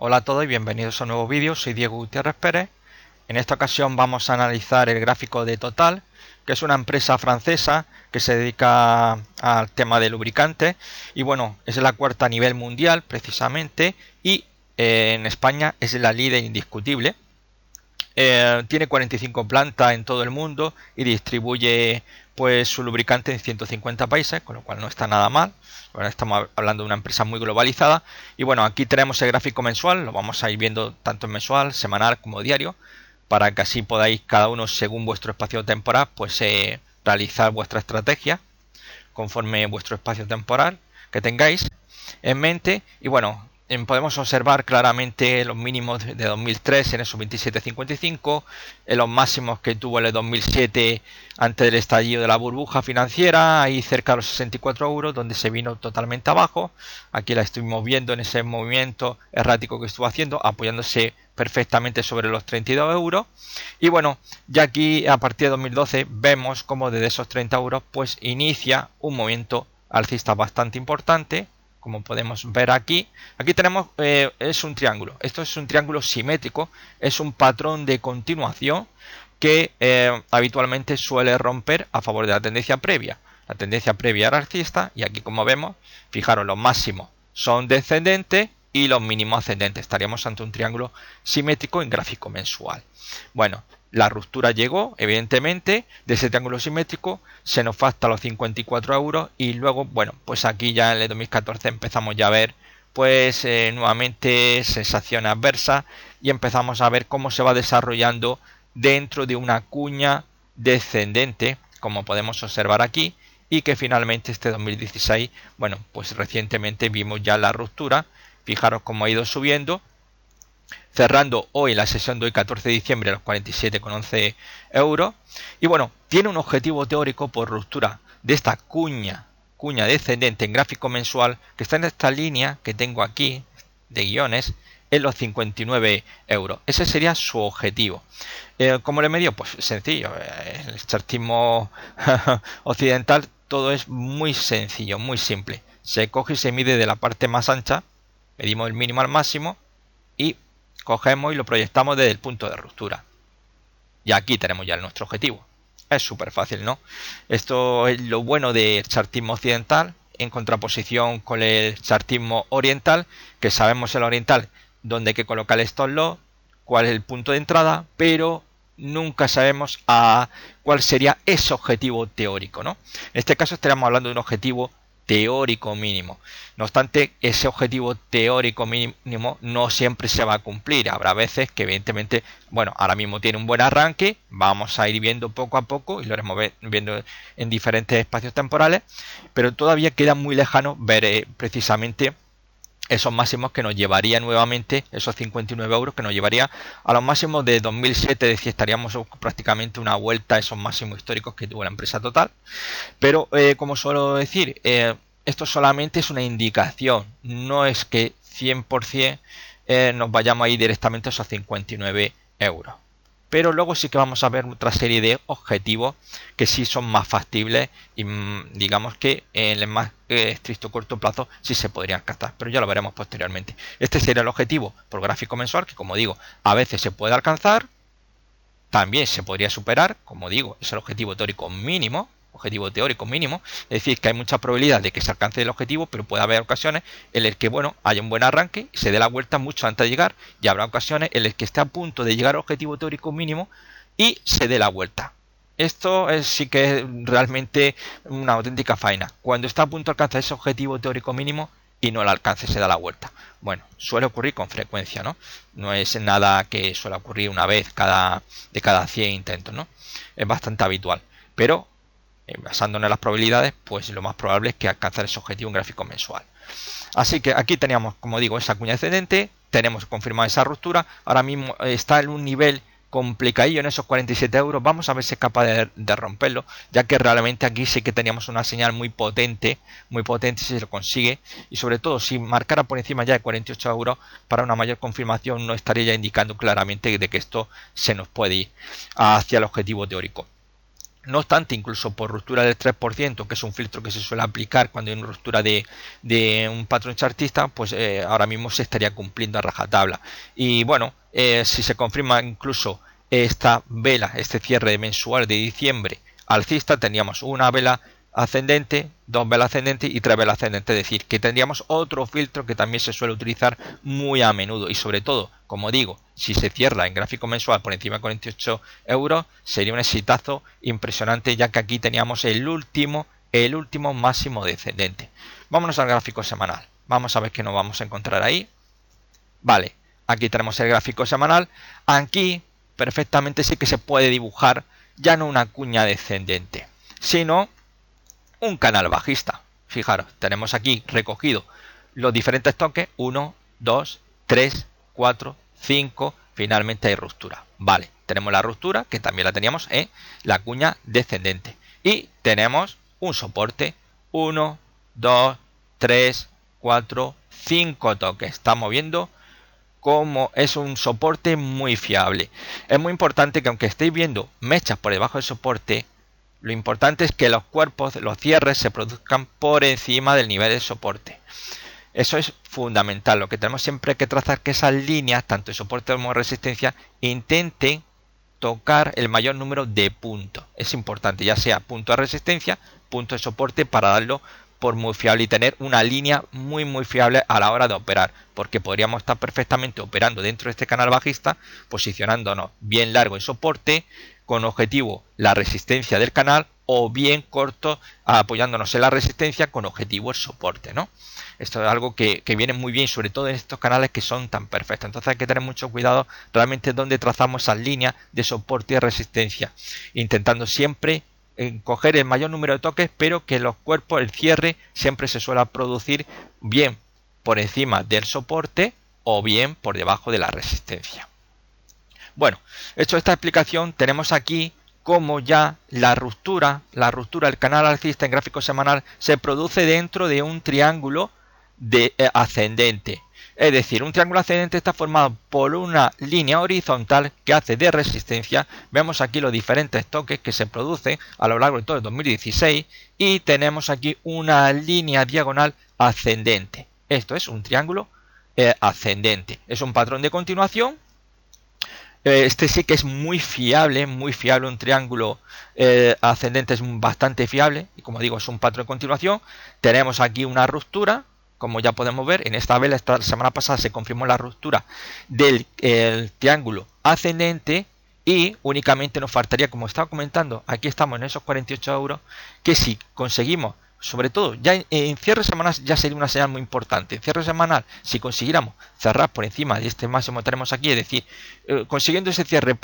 Hola a todos y bienvenidos a un nuevo vídeo. Soy Diego Gutiérrez Pérez. En esta ocasión vamos a analizar el gráfico de Total, que es una empresa francesa que se dedica al tema de lubricantes y bueno, es la cuarta a nivel mundial precisamente y en España es la líder indiscutible. Tiene 45 plantas en todo el mundo y distribuye pues su lubricante en 150 países, con lo cual no está nada mal. Ahora estamos hablando de una empresa muy globalizada. Y bueno, aquí tenemos el gráfico mensual, lo vamos a ir viendo tanto en mensual, semanal como diario, para que así podáis cada uno según vuestro espacio temporal pues realizar vuestra estrategia conforme vuestro espacio temporal que tengáis en mente. Y bueno, podemos observar claramente los mínimos de 2003 en esos 27.55, en los máximos que tuvo en el 2007 antes del estallido de la burbuja financiera, ahí cerca de los 64 euros, donde se vino totalmente abajo. Aquí la estuvimos viendo en ese movimiento errático que estuvo haciendo, apoyándose perfectamente sobre los 32 euros. Y bueno, ya aquí a partir de 2012 vemos como desde esos 30 euros pues inicia un movimiento alcista bastante importante, como podemos ver aquí. Aquí tenemos, es un triángulo. Esto es un triángulo simétrico, es un patrón de continuación que habitualmente suele romper a favor de la tendencia previa. La tendencia previa era alcista y aquí como vemos, fijaros, los máximos son descendentes y los mínimos ascendentes. Estaríamos ante un triángulo simétrico en gráfico mensual. Bueno, la ruptura llegó, evidentemente, de ese triángulo simétrico, se nos fue hasta los 54 euros y luego, bueno, pues aquí ya en el 2014 empezamos ya a ver pues nuevamente sensaciones adversas y empezamos a ver cómo se va desarrollando dentro de una cuña descendente, como podemos observar aquí, y que finalmente este 2016, bueno, pues recientemente vimos ya la ruptura. Fijaros cómo ha ido subiendo, cerrando hoy la sesión de hoy 14 de diciembre a los 47,11 euros. Y bueno, tiene un objetivo teórico por ruptura de esta cuña descendente en gráfico mensual, que está en esta línea que tengo aquí de guiones, en los 59 euros. Ese sería su objetivo. ¿Cómo le medio? Pues sencillo. El chartismo occidental todo es muy sencillo, muy simple. Se coge y se mide de la parte más ancha, medimos el mínimo al máximo y cogemos y lo proyectamos desde el punto de ruptura. Y aquí tenemos ya nuestro objetivo. Es súper fácil, ¿no? Esto es lo bueno del chartismo occidental en contraposición con el chartismo oriental, que sabemos el oriental dónde hay que colocar el stop loss, cuál es el punto de entrada, pero nunca sabemos cuál sería ese objetivo teórico, ¿no? En este caso estaríamos hablando de un objetivo teórico mínimo. No obstante, ese objetivo teórico mínimo no siempre se va a cumplir. Habrá veces que evidentemente, bueno, ahora mismo tiene un buen arranque, vamos a ir viendo poco a poco y lo iremos viendo en diferentes espacios temporales, pero todavía queda muy lejano ver precisamente esos máximos que nos llevaría nuevamente, esos 59 euros que nos llevaría a los máximos de 2007, es decir, estaríamos prácticamente una vuelta a esos máximos históricos que tuvo la empresa Total. Pero como suelo decir, esto solamente es una indicación, no es que 100% nos vayamos a ir directamente a esos 59 euros. Pero luego sí que vamos a ver otra serie de objetivos que sí son más factibles y digamos que en el más estricto corto plazo sí se podrían alcanzar, pero ya lo veremos posteriormente. Este sería el objetivo por gráfico mensual, que como digo, a veces se puede alcanzar, también se podría superar, como digo, es el objetivo teórico mínimo, es decir, que hay mucha probabilidad de que se alcance el objetivo, pero puede haber ocasiones en las que, bueno, haya un buen arranque y se dé la vuelta mucho antes de llegar, y habrá ocasiones en las que esté a punto de llegar al objetivo teórico mínimo y se dé la vuelta. Esto sí que es realmente una auténtica faena. Cuando está a punto de alcanzar ese objetivo teórico mínimo y no lo alcance, se da la vuelta. Bueno, suele ocurrir con frecuencia, ¿no? No es nada que suele ocurrir una vez de cada 100 intentos, ¿no? Es bastante habitual. Pero basándonos en las probabilidades, pues lo más probable es que alcanzar ese objetivo en gráfico mensual. Así que aquí teníamos, como digo, esa cuña descendente, tenemos confirmada esa ruptura, ahora mismo está en un nivel complicadillo en esos 47 euros, vamos a ver si es capaz de romperlo, ya que realmente aquí sí que teníamos una señal muy potente si se lo consigue, y sobre todo si marcara por encima ya de 48 euros para una mayor confirmación, no estaría ya indicando claramente de que esto se nos puede ir hacia el objetivo teórico. No obstante, incluso por ruptura del 3%, que es un filtro que se suele aplicar cuando hay una ruptura de un patrón chartista, pues ahora mismo se estaría cumpliendo a rajatabla. Y bueno, si se confirma incluso esta vela, este cierre mensual de diciembre alcista, tendríamos una vela ascendente, dos velas ascendentes y tres velas ascendentes, es decir, que tendríamos otro filtro que también se suele utilizar muy a menudo y sobre todo, como digo, si se cierra en gráfico mensual por encima de 48 euros, sería un exitazo impresionante, ya que aquí teníamos el último máximo descendente. Vámonos al gráfico semanal, vamos a ver qué nos vamos a encontrar ahí. Vale, aquí tenemos el gráfico semanal. Aquí perfectamente sí que se puede dibujar ya no una cuña descendente, sino un canal bajista. Fijaros, tenemos aquí recogido los diferentes toques, 1, 2, 3, 4, 5, finalmente hay ruptura. Vale, tenemos la ruptura, que también la teníamos en la cuña descendente. Y tenemos un soporte, 1, 2, 3, 4, 5 toques. Estamos viendo cómo es un soporte muy fiable. Es muy importante que aunque estéis viendo mechas por debajo del soporte, lo importante es que los cuerpos, los cierres se produzcan por encima del nivel de soporte. Eso es fundamental. Lo que tenemos siempre que trazar que esas líneas, tanto de soporte como de resistencia, intenten tocar el mayor número de puntos. Es importante, ya sea punto de resistencia, punto de soporte, para darlo por muy fiable y tener una línea muy fiable a la hora de operar, porque podríamos estar perfectamente operando dentro de este canal bajista, posicionándonos bien largo en soporte, con objetivo la resistencia del canal, o bien corto apoyándonos en la resistencia con objetivo el soporte, ¿no? Esto es algo que viene muy bien, sobre todo en estos canales que son tan perfectos. Entonces hay que tener mucho cuidado realmente donde trazamos esas líneas de soporte y resistencia, intentando siempre coger el mayor número de toques, pero que los cuerpos, el cierre, siempre se suele producir bien por encima del soporte o bien por debajo de la resistencia. Bueno, hecho esta explicación, tenemos aquí cómo ya la ruptura del canal alcista en gráfico semanal se produce dentro de un triángulo ascendente. Es decir, un triángulo ascendente está formado por una línea horizontal que hace de resistencia. Vemos aquí los diferentes toques que se producen a lo largo de todo el 2016 y tenemos aquí una línea diagonal ascendente. Esto es un triángulo ascendente. Es un patrón de continuación. Este sí que es muy fiable, un triángulo ascendente es bastante fiable y como digo es un patrón de continuación. Tenemos aquí una ruptura, como ya podemos ver en esta vela. Esta semana pasada se confirmó la ruptura del triángulo ascendente y únicamente nos faltaría, como estaba comentando, aquí estamos en esos 48 euros, que si conseguimos, sobre todo ya en cierre semanal ya sería una señal muy importante. En cierre semanal, si consiguiéramos cerrar por encima de este máximo que tenemos aquí, es decir, consiguiendo ese cierre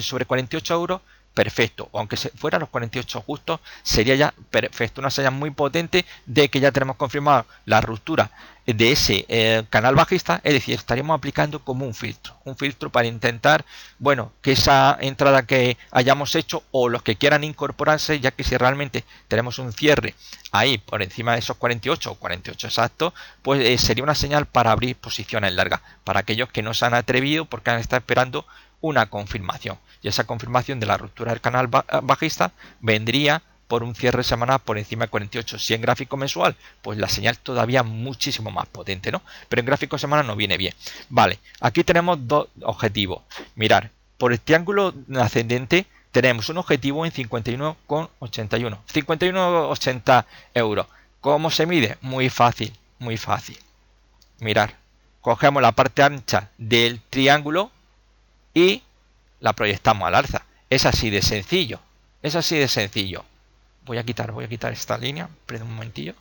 sobre 48 euros, perfecto, aunque fueran los 48 justos, sería ya perfecto, una señal muy potente de que ya tenemos confirmado la ruptura de ese canal bajista. Es decir, estaríamos aplicando como un filtro para intentar, bueno, que esa entrada que hayamos hecho, o los que quieran incorporarse, ya que si realmente tenemos un cierre ahí por encima de esos 48 o 48 exactos, pues sería una señal para abrir posiciones largas, para aquellos que no se han atrevido porque han estado esperando una confirmación, y esa confirmación de la ruptura del canal bajista vendría por un cierre semanal por encima de 48. Si en gráfico mensual, pues la señal todavía muchísimo más potente, ¿no? Pero en gráfico semanal no viene bien. Vale, aquí tenemos dos objetivos. Mirar, por el triángulo ascendente tenemos un objetivo en 51,81. 51,80 euros. ¿Cómo se mide? Muy fácil, muy fácil. Mirar, cogemos la parte ancha del triángulo y la proyectamos al alza. Es así de sencillo. Es así de sencillo. Voy a quitar esta línea. Espera un momentillo.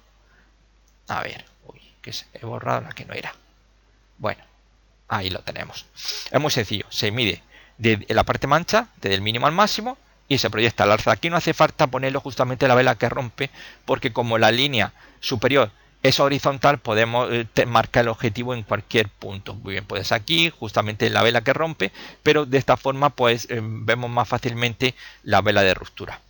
A ver. Uy, que he borrado la que no era. Bueno, ahí lo tenemos. Es muy sencillo. Se mide de la parte mancha, desde el mínimo al máximo, y se proyecta al alza. Aquí no hace falta ponerlo justamente la vela que rompe, porque como la línea superior es horizontal, podemos marcar el objetivo en cualquier punto. Muy bien, pues aquí justamente la vela que rompe, pero de esta forma pues vemos más fácilmente la vela de ruptura.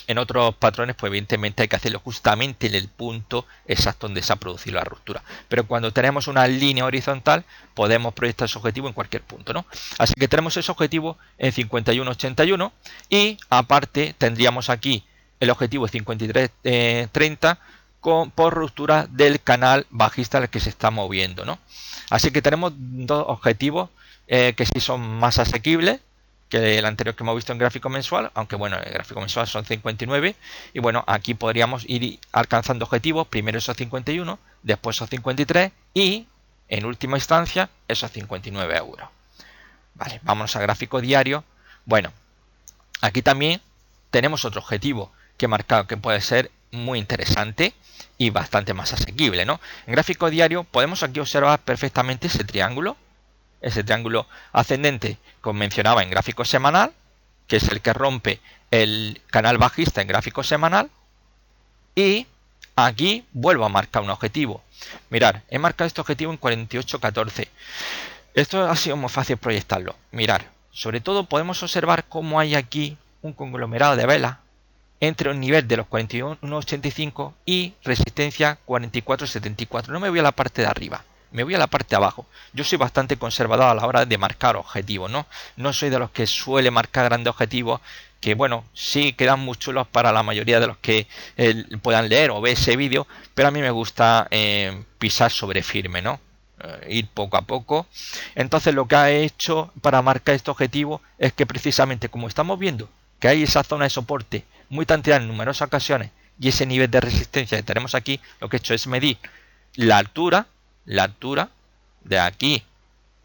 En otros patrones, pues evidentemente hay que hacerlo justamente en el punto exacto donde se ha producido la ruptura. Pero cuando tenemos una línea horizontal, podemos proyectar ese objetivo en cualquier punto, ¿no? Así que tenemos ese objetivo en 51,81 y aparte tendríamos aquí el objetivo 53,30 por ruptura del canal bajista al que se está moviendo, ¿no? Así que tenemos dos objetivos que sí son más asequibles que el anterior que hemos visto en gráfico mensual, aunque bueno, el gráfico mensual son 59 y bueno, aquí podríamos ir alcanzando objetivos, primero esos 51, después esos 53 y en última instancia esos 59 euros. Vale, vámonos a gráfico diario. Bueno, aquí también tenemos otro objetivo que he marcado que puede ser muy interesante y bastante más asequible, ¿no? En gráfico diario podemos aquí observar perfectamente ese triángulo ascendente que os mencionaba en gráfico semanal, que es el que rompe el canal bajista en gráfico semanal, y aquí vuelvo a marcar un objetivo. Mirad, he marcado este objetivo en 48,14. Esto ha sido muy fácil proyectarlo. Mirad, sobre todo podemos observar cómo hay aquí un conglomerado de velas entre un nivel de los 41,85 y resistencia 44,74. No me voy a la parte de arriba, me voy a la parte de abajo. Yo soy bastante conservador a la hora de marcar objetivos, ¿no? No soy de los que suele marcar grandes objetivos, que bueno, sí quedan muy chulos para la mayoría de los que puedan leer o ver ese vídeo, pero a mí me gusta pisar sobre firme, ¿no? Ir poco a poco. Entonces lo que he hecho para marcar este objetivo es que precisamente como estamos viendo que hay esa zona de soporte muy tanteada en numerosas ocasiones y ese nivel de resistencia que tenemos aquí, lo que he hecho es medir la altura de aquí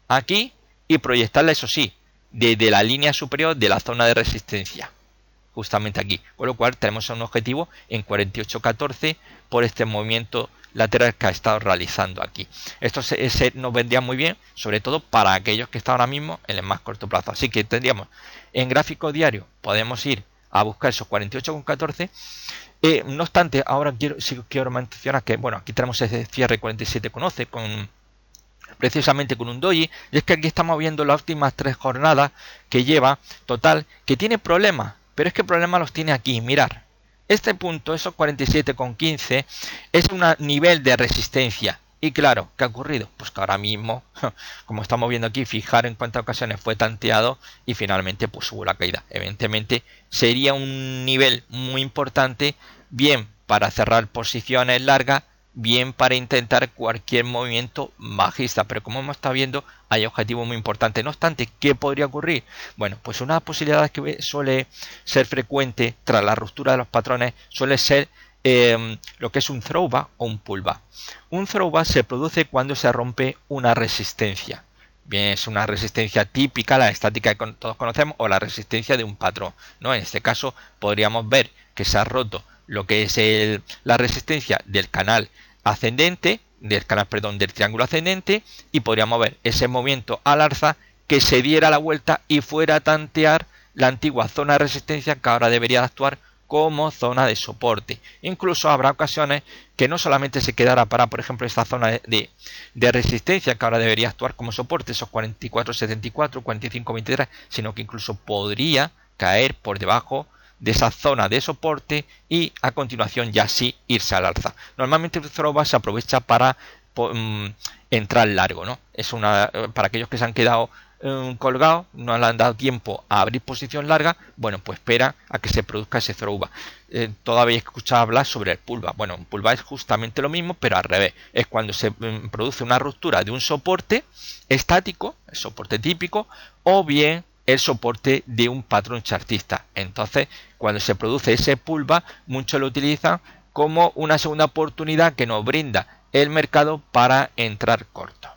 a aquí y proyectarla, eso sí, desde la línea superior de la zona de resistencia, justamente aquí, con lo cual tenemos un objetivo en 48,14 por este movimiento lateral que ha estado realizando aquí. Esto nos vendría muy bien, sobre todo para aquellos que están ahora mismo en el más corto plazo. Así que tendríamos en gráfico diario, podemos ir a buscar esos 48,14. No obstante, ahora quiero mencionar que bueno, aquí tenemos ese cierre 47,11 precisamente con un doji, y es que aquí estamos viendo las últimas 3 jornadas que lleva total, que tiene problemas, pero es que problemas los tiene aquí. Mirar, este punto, esos 47,15, es un nivel de resistencia. Y claro, ¿qué ha ocurrido? Pues que ahora mismo, como estamos viendo aquí, fijar en cuántas ocasiones fue tanteado y finalmente pues hubo la caída. Evidentemente sería un nivel muy importante, bien para cerrar posiciones largas, bien para intentar cualquier movimiento bajista, pero como hemos estado viendo hay objetivos muy importantes. No obstante, ¿qué podría ocurrir? Bueno, pues una posibilidad que suele ser frecuente tras la ruptura de los patrones suele ser lo que es un throwback o un pullback. Un throwback se produce cuando se rompe una resistencia. Bien, es una resistencia típica, la estática que todos conocemos, o la resistencia de un patrón, ¿no? En este caso podríamos ver que se ha roto lo que es la resistencia del canal ascendente, del triángulo ascendente, y podríamos ver ese movimiento al alza que se diera la vuelta y fuera a tantear la antigua zona de resistencia que ahora debería actuar como zona de soporte. Incluso habrá ocasiones que no solamente se quedará para, por ejemplo, esta zona de resistencia que ahora debería actuar como soporte, esos 44,74, 45,23, sino que incluso podría caer por debajo de esa zona de soporte y a continuación ya sí irse al alza. Normalmente el throwback se aprovecha para entrar largo, ¿no? Es para aquellos que se han quedado colgados, no le han dado tiempo a abrir posición larga, bueno, pues espera a que se produzca ese throwback. Todavía he escuchado hablar sobre el pullback. Bueno, un pullback es justamente lo mismo, pero al revés. Es cuando se produce una ruptura de un soporte estático, el soporte típico, o bien el soporte de un patrón chartista. Entonces, cuando se produce ese pullback, muchos lo utilizan como una segunda oportunidad que nos brinda el mercado para entrar corto.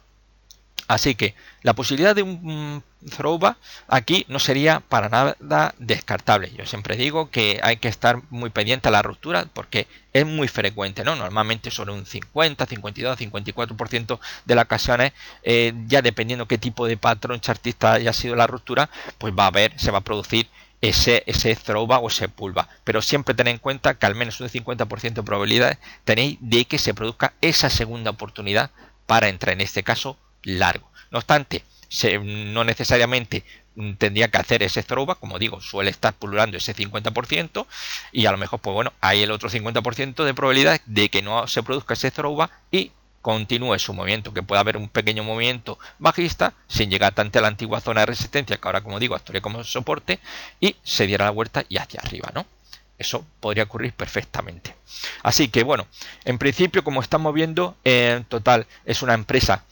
Así que la posibilidad de un throwback aquí no sería para nada descartable. Yo siempre digo que hay que estar muy pendiente a la ruptura porque es muy frecuente, ¿no? Normalmente sobre un 50, 52, 54% de las ocasiones, ya dependiendo qué tipo de patrón chartista haya sido la ruptura, pues se va a producir ese throwback o ese pullback. Pero siempre tened en cuenta que al menos un 50% de probabilidades tenéis de que se produzca esa segunda oportunidad para entrar, en este caso largo. No obstante, no necesariamente tendría que hacer ese throwback, como digo, suele estar pululando ese 50% y a lo mejor, pues bueno, hay el otro 50% de probabilidad de que no se produzca ese throwback y continúe su movimiento, que pueda haber un pequeño movimiento bajista sin llegar tanto a la antigua zona de resistencia, que ahora, como digo, actuaría como soporte, y se diera la vuelta y hacia arriba, ¿no? Eso podría ocurrir perfectamente. Así que bueno, en principio, como estamos viendo, en total es una empresa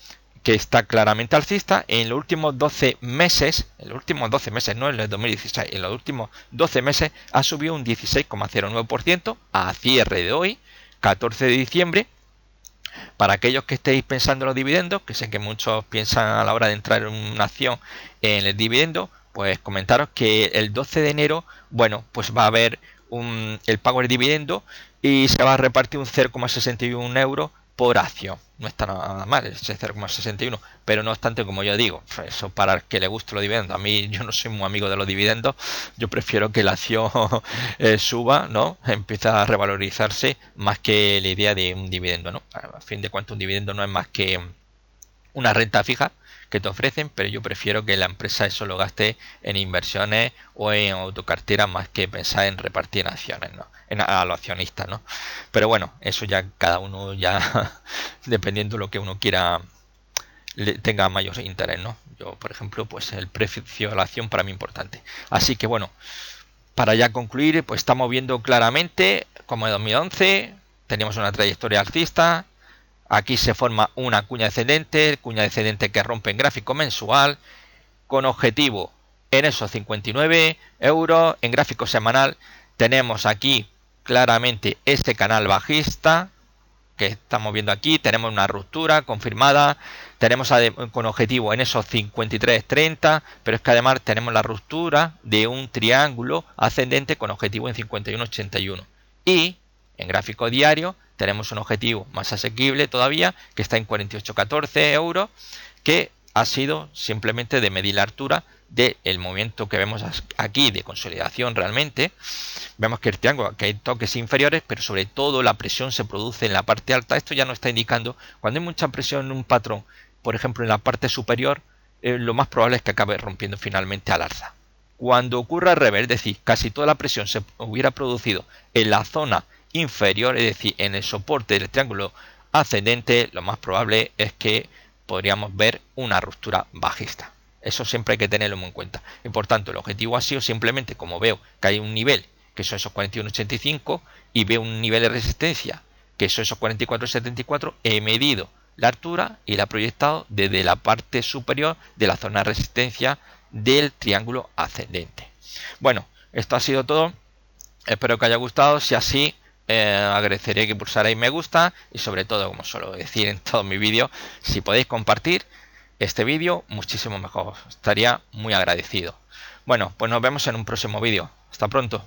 que está claramente alcista. En los últimos 12 meses, no en el 2016, en los últimos 12 meses ha subido un 16,09% a cierre de hoy, 14 de diciembre. Para aquellos que estéis pensando en los dividendos, que sé que muchos piensan a la hora de entrar en una acción en el dividendo, pues comentaros que el 12 de enero, bueno, pues va a haber el pago del dividendo y se va a repartir un 0,61 euros por acción. No está nada mal ese 0,61, pero no obstante, como yo digo, eso para el que le guste los dividendos. A mí, yo no soy muy amigo de los dividendos, yo prefiero que la acción suba, ¿no? Empieza a revalorizarse más que la idea de un dividendo, ¿no? A fin de cuentas, un dividendo no es más que una renta fija que te ofrecen, pero yo prefiero que la empresa eso lo gaste en inversiones o en autocartera más que pensar en repartir en acciones, ¿no? A los accionistas, ¿no? Pero bueno, eso ya cada uno ya dependiendo de lo que uno quiera tenga mayor interés, ¿no? Yo, por ejemplo, pues el precio de la acción para mí es importante. Así que bueno, para ya concluir, pues estamos viendo claramente como en 2011 teníamos una trayectoria alcista. Aquí se forma una cuña descendente que rompe en gráfico mensual con objetivo en esos 59 euros. En gráfico semanal tenemos aquí claramente este canal bajista que estamos viendo aquí. Tenemos una ruptura confirmada, tenemos con objetivo en esos 53.30, pero es que además tenemos la ruptura de un triángulo ascendente con objetivo en 51.81 y en gráfico diario tenemos un objetivo más asequible todavía que está en 48,14 euros, que ha sido simplemente de medir la altura del movimiento que vemos aquí de consolidación. Realmente vemos que el triángulo, que hay toques inferiores, pero sobre todo la presión se produce en la parte alta. Esto ya nos está indicando cuando hay mucha presión en un patrón, por ejemplo en la parte superior, lo más probable es que acabe rompiendo finalmente al alza. Cuando ocurra al revés, es decir, casi toda la presión se hubiera producido en la zona inferior, es decir, en el soporte del triángulo ascendente, lo más probable es que podríamos ver una ruptura bajista. Eso siempre hay que tenerlo muy en cuenta. Y por tanto, el objetivo ha sido simplemente, como veo que hay un nivel, que son esos 41,85, y veo un nivel de resistencia, que son esos 44,74, he medido la altura y la he proyectado desde la parte superior de la zona de resistencia del triángulo ascendente. Bueno, esto ha sido todo. Espero que haya gustado. Si así, agradeceré que pulsarais me gusta y sobre todo, como suelo decir en todos mis vídeos, si podéis compartir este vídeo, muchísimo mejor. Estaría muy agradecido. Bueno, pues nos vemos en un próximo vídeo. Hasta pronto.